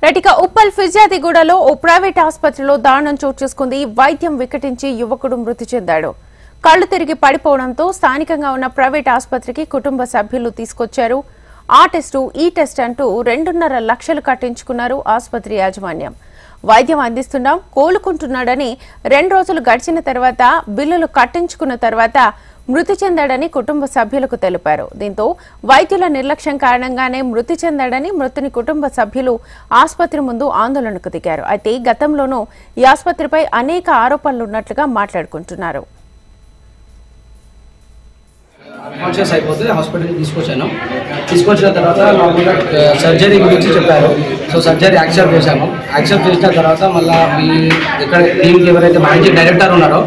రటిక ఉప్పల్ ఫిర్యాదిగూడలో ఓ private ఆసుపత్రిలో దారుణం చోటు చేసుకుంది. వైద్యం వికటించి యువకుడు మృతి చెందాడు. కళ్లు తిరిగి పడిపోవడంతో స్థానికంగా ఉన్న ప్రైవేట్ ఆసుపత్రికి కుటుంబ సభ్యులు తీసుకొచ్చారు. ఆ టెస్టు ఈ టెస్ట్ అంటూ 2.5 లక్షలు కట్టించుకున్నారు ఆసుపత్రి యాజమాన్యం. వైద్యం అందిస్తున్నాం, కోలుకుంటున్నాడని 2 రోజులు గడిచిన తర్వాత బిల్లులు కట్టించుకున్న తర్వాత మృతి చెందాడని కుటుంబ సభ్యులకు తెలిపారు. దీంతో వైద్యుల నిర్లక్ష్యం కారణంగానే మృతి చెందాడని మృతుని కుటుంబ సభ్యులు ఆసుపత్రి ముందు ఆందోళనకు దిగారు. అయితే గతంలోనూ ఈ ఆసుపత్రిపై అనేక ఆరోపణలున్నట్లుగా మాట్లాడుకుంటున్నారు. కాన్షియస్ అయిపోతే హాస్పిటల్కి తీసుకొచ్చిన తర్వాత నార్మల్గా సర్జరీ గురించి చెప్పారు. సో సర్జరీ యాక్సెప్ట్ చేశాము. యాక్సెప్ట్ చేసిన తర్వాత మళ్ళీ ఇక్కడ టీంకి ఎవరైతే మేనేజింగ్ డైరెక్టర్ ఉన్నారో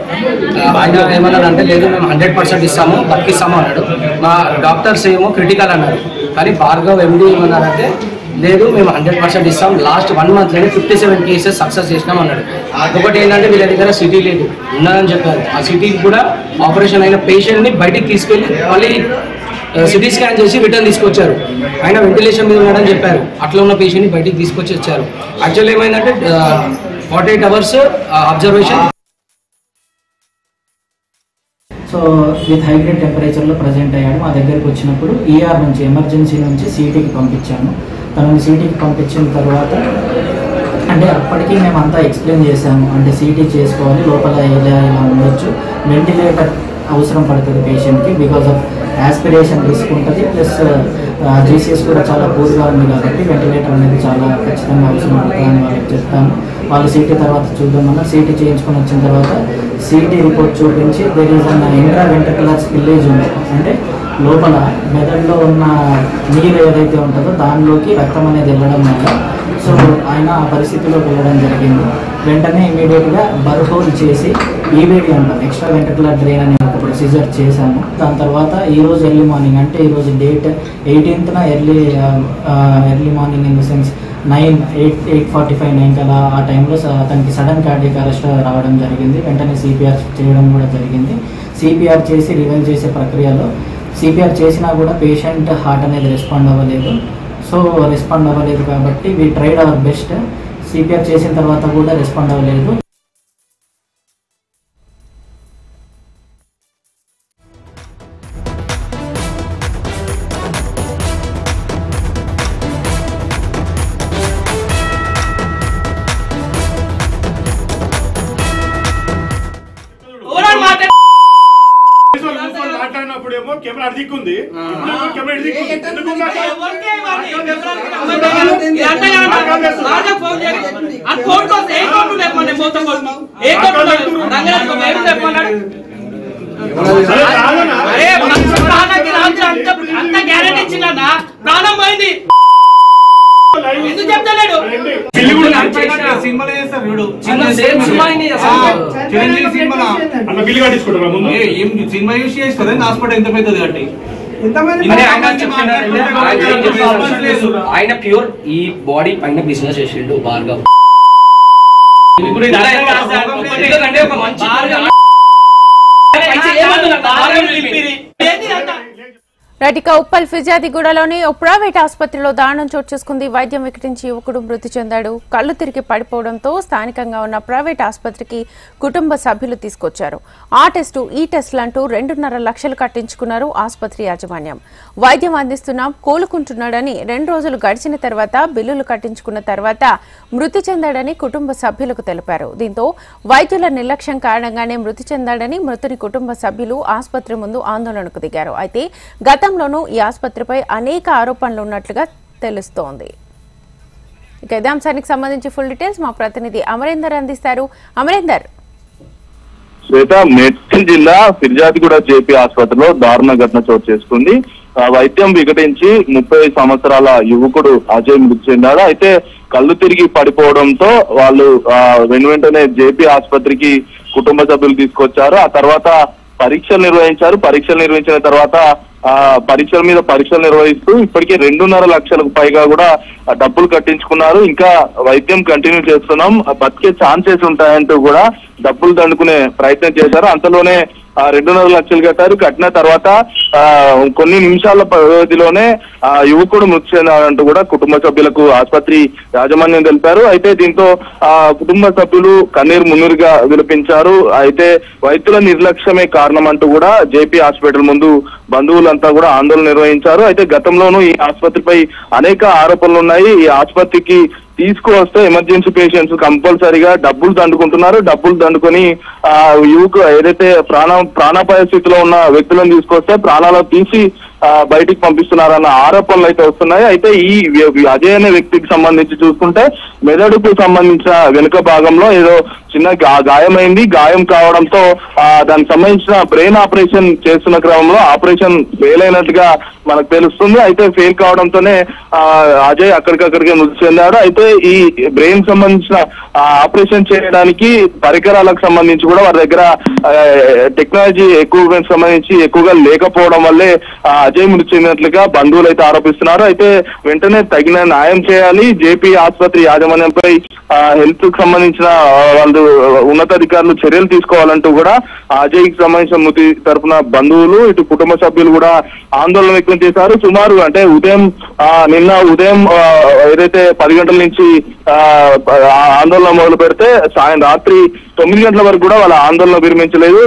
ఆయన ఏమన్నారంటే లేదు మేము 100% ఇస్తాము, బతికిస్తాము అన్నాడు. మా డాక్టర్స్ ఏమో క్రిటికల్ అన్నారు. కానీ భార్గవ్ ఎండి ఏమన్నారంటే లేదు మేము 100% ఇస్తాం, లాస్ట్ 1 monthలోనే 57 కేసెస్ సక్సెస్ చేసినాం అన్నాడు. ఒకటి ఏంటంటే వీళ్ళ దగ్గర సిటీ లేదు ఉన్నారని చెప్పారు. ఆ సిటీకి కూడా ఆపరేషన్ అయిన పేషెంట్ని బయటికి తీసుకెళ్ళి మళ్ళీ సిటీ స్కాన్ చేసి రిటర్న్ తీసుకొచ్చారు. ఆయన వెంటిలేషన్ మీద ఉన్నాడని చెప్పారు. అట్లా ఉన్న పేషెంట్ని బయటికి తీసుకొచ్చి వచ్చారు. యాక్చువల్లీ ఏమైందంటే 48 hours observation. So with high grade టెంపరేచర్లో ప్రజెంట్ అయ్యాడు. మా దగ్గరికి వచ్చినప్పుడు ఈఆర్ నుంచి ఎమర్జెన్సీ నుంచి సిటీకి పంపించాను. తనని సిటీకి పంపించిన తర్వాత అంటే అప్పటికి మేము అంతా ఎక్స్ప్లెయిన్ చేశాము. అంటే సిటీ చేసుకోవాలి, లోపల ఇలా ఉండొచ్చు, వెంటిలేటర్ అవసరం పడుతుంది పేషెంట్కి, బికాజ్ ఆఫ్ యాస్పిరేషన్ రిస్క్ ఉంటుంది, ప్లస్ జీసీఎస్ కూడా చాలా పూర్గా ఉంది కాబట్టి వెంటిలేటర్ అనేది చాలా ఖచ్చితంగా అవసరం పడుతుంది అని వాళ్ళకి చెప్తాను. వాళ్ళు సిటీ తర్వాత చూద్దామన్నా సిటీ చేయించుకొని వచ్చిన తర్వాత సిటీ రిపోర్ట్ చూపించి దేర్ ఈజ్ అన్న ఇంట్రా వెంట్రికులర్ స్పిల్లేజ్ ఉంది. అంటే లోపల మెదడులో ఉన్న నీరు ఏదైతే ఉంటుందో దానిలోకి రక్తం అనేది వెళ్ళడం వల్ల సో ఆయన ఆ పరిస్థితిలోకి వెళ్ళడం జరిగింది. వెంటనే ఇమీడియట్గా బర్హోల్ చేసి ఈబీడీ అంటాం, ఎక్స్ట్రా వెంట్రికులర్ డ్రైన్ అనే ఒక ప్రొసీజర్ చేశాము. దాని తర్వాత ఈరోజు ఎర్లీ మార్నింగ్ అంటే ఈరోజు date 18th early morning in the sense 8:45 9 అలా ఆ టైంలో అతనికి సడన్ కార్డియక్ అరెస్ట్ రావడం జరిగింది. వెంటనే సిపిఆర్ చేయడం కూడా జరిగింది. సిపిఆర్ చేసి రివైవ్ చేసే ప్రక్రియలో సిపిఆర్ చేసినా కూడా పేషెంట్ హార్ట్ అనేది రెస్పాండ్ అవ్వలేదు. సో రెస్పాండ్ అవ్వలేదు కాబట్టి we tried our best. CPR చేసిన తర్వాత కూడా రెస్పాండ్ అవ్వలేదు. మాట్లాడినప్పుడేమో కెమెరా అడిగింది, అంత గ్యారెంటీ ఇచ్చిందన్నా ప్రాణం పోయింది. ఎందుకు చెప్తలేడు? సినిమా యూస్ చేస్తుంది హాస్పిటల్ ఎంత పెద్దది కట్టి ఆయన ప్యూర్ ఈ బాడీ పైన బిజినెస్ చేసిండు భార్గవ్. రటిక ఉప్పల్ ఫిర్యాదిగూడలోని ఓ ప్రైవేట్ ఆసుపత్రిలో దారుణం చోటు చేసుకుంది. వైద్యం వికటించి యువకుడు మృతి చెందాడు. కళ్లు తిరిగి పడిపోవడంతో స్థానికంగా ఉన్న ప్రైవేట్ ఆసుపత్రికి కుటుంబ సభ్యులు తీసుకొచ్చారు. ఆ టెస్టు ఈ టెస్టులంటూ 2.5 లక్షలు కట్టించుకున్నారు ఆసుపత్రి యాజమాన్యం. వైద్యం అందిస్తున్నాం, కోలుకుంటున్నాడని 2 రోజులు గడిచిన తర్వాత బిల్లులు కట్టించుకున్న తర్వాత మృతి చెందాడని కుటుంబ సభ్యులకు తెలిపారు. దీంతో వైద్యుల నిర్లక్ష్యం కారణంగానే మృతి చెందాడని మృతుని కుటుంబ సభ్యులు ఆసుపత్రి ముందు ఆందోళనకు దిగారు. అయితే గతంలోనూ ఈ ఆసుపత్రిపై అనేక ఆరోపణలు ఉన్నట్లుగా తెలుస్తోంది. ఇక ఇదే అంశానికి సంబంధించి ఫుల్ డీటెయిల్స్ మా ప్రతినిధి అమరేందర్ అందిస్తారు. అమరేందర్. శ్వేత, మేడ్చల్ జిల్లా ఫిర్యాదిగూడ జేపీ ఆసుపత్రిలో దారుణ ఘటన చోటు చేసుకుంది. వైద్యం వికటించి 30 సంవత్సరాల యువకుడు అజయ్ మృతి చెందాడు. అయితే కళ్ళు తిరిగి పడిపోవడంతో వాళ్ళు వెంటనే జేపీ ఆసుపత్రికి కుటుంబ సభ్యులు తీసుకొచ్చారు. ఆ తర్వాత పరీక్షలు నిర్వహించారు. పరీక్షలు నిర్వహించిన తర్వాత పరీక్షల మీద పరీక్షలు నిర్వహిస్తూ ఇప్పటికే 2.5 లక్షలకు పైగా కూడా డబ్బులు కట్టించుకున్నారు. ఇంకా వైద్యం కంటిన్యూ చేస్తున్నాం, బతికే ఛాన్సెస్ ఉంటాయంటూ కూడా డబ్బులు దండుకునే ప్రయత్నం చేశారు. అంతలోనే 2.5 లక్షలు కట్టారు. కట్టిన తర్వాత కొన్ని నిమిషాల వ్యవధిలోనే యువకుడు మృతి చెందాడంటూ కూడా కుటుంబ సభ్యులకు ఆసుపత్రి యాజమాన్యం తెలిపారు. అయితే దీంతో కుటుంబ సభ్యులు కన్నీరు మున్నీరుగా విలపించారు. అయితే వైద్యుల నిర్లక్ష్యమే కారణం అంటూ కూడా జేపీ హాస్పిటల్ ముందు బంధువులంతా కూడా ఆందోళన నిర్వహించారు. అయితే గతంలోనూ ఈ ఆసుపత్రిపై అనేక ఆరోపణలు ఉన్నాయి. ఈ ఆసుపత్రికి తీసుకువస్తే ఎమర్జెన్సీ పేషెంట్స్ కంపల్సరీగా డబ్బులు దండుకుంటున్నారు. డబ్బులు దండుకొని యువకు ఏదైతే ప్రాణాపాయ స్థితిలో ఉన్న వ్యక్తులను తీసుకొస్తే ప్రాణాలు తీసి బయటికి పంపిస్తున్నారన్న ఆరోపణలు అయితే వస్తున్నాయి. అయితే ఈ అజయ్ అనే వ్యక్తికి సంబంధించి చూసుకుంటే మెదడుకు సంబంధించిన వెనుక భాగంలో ఏదో చిన్న గాయమైంది. గాయం కావడంతో దానికి సంబంధించిన బ్రెయిన్ ఆపరేషన్ చేస్తున్న క్రమంలో ఆపరేషన్ ఫెయిల్ అయినట్టుగా మనకు తెలుస్తుంది. అయితే ఫెయిల్ కావడంతోనే అజయ్ అక్కడికక్కడికే మృతి చెందాడు. అయితే ఈ బ్రెయిన్ సంబంధించిన ఆపరేషన్ చేయడానికి పరికరాలకు సంబంధించి కూడా వారి దగ్గర టెక్నాలజీ ఎక్విప్మెంట్ సంబంధించి ఎక్కువగా లేకపోవడం వల్లే అజయ్ మృతి చెందినట్లుగా బంధువులు అయితే ఆరోపిస్తున్నారు. అయితే వెంటనే తగిన న్యాయం చేయాలి. జేపీ ఆసుపత్రి యాజమాన్యంపై హెల్త్ కు సంబంధించిన వాళ్ళు ఉన్నతాధికారులు చర్యలు తీసుకోవాలంటూ కూడా అజయ్ కి సంబంధించిన మృతి తరపున బంధువులు ఇటు కుటుంబ సభ్యులు కూడా ఆందోళన వ్యక్తం చేశారు. సుమారు అంటే నిన్న ఉదయం ఏదైతే 10 గంటల నుంచి ఆందోళన మొదలు పెడితే రాత్రి 9 గంటల వరకు కూడా వాళ్ళ ఆందోళన విరమించలేదు.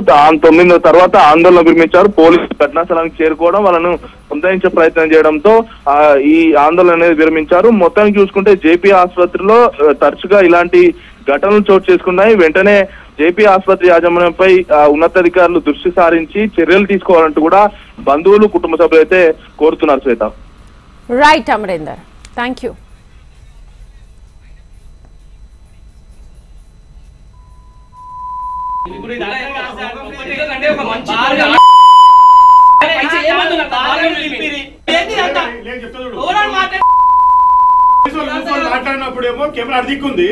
9 తర్వాత ఆందోళన విరమించారు. పోలీసులు ఘటనా స్థలానికి చేరుకోవడం వాళ్ళను ఉద్ధరించే ప్రయత్నం చేయడంతో ఈ ఆందోళన అనేది విరమించారు. మొత్తానికి చూసుకుంటే జేపీ ఆసుపత్రిలో తరచుగా ఇలాంటి ఘటనలు చోటు చేసుకున్నాయి. వెంటనే జేపీ ఆసుపత్రి యాజమాన్యంపై ఉన్నతాధికారులు దృష్టి సారించి చర్యలు తీసుకోవాలంటూ కూడా బంధువులు కుటుంబ సభ్యులు అయితే కోరుతున్నారు. Shweta. Right Amarender, thank you. మాట్లాడినప్పుడేమో కెమెరా అడిగిక్కుంది.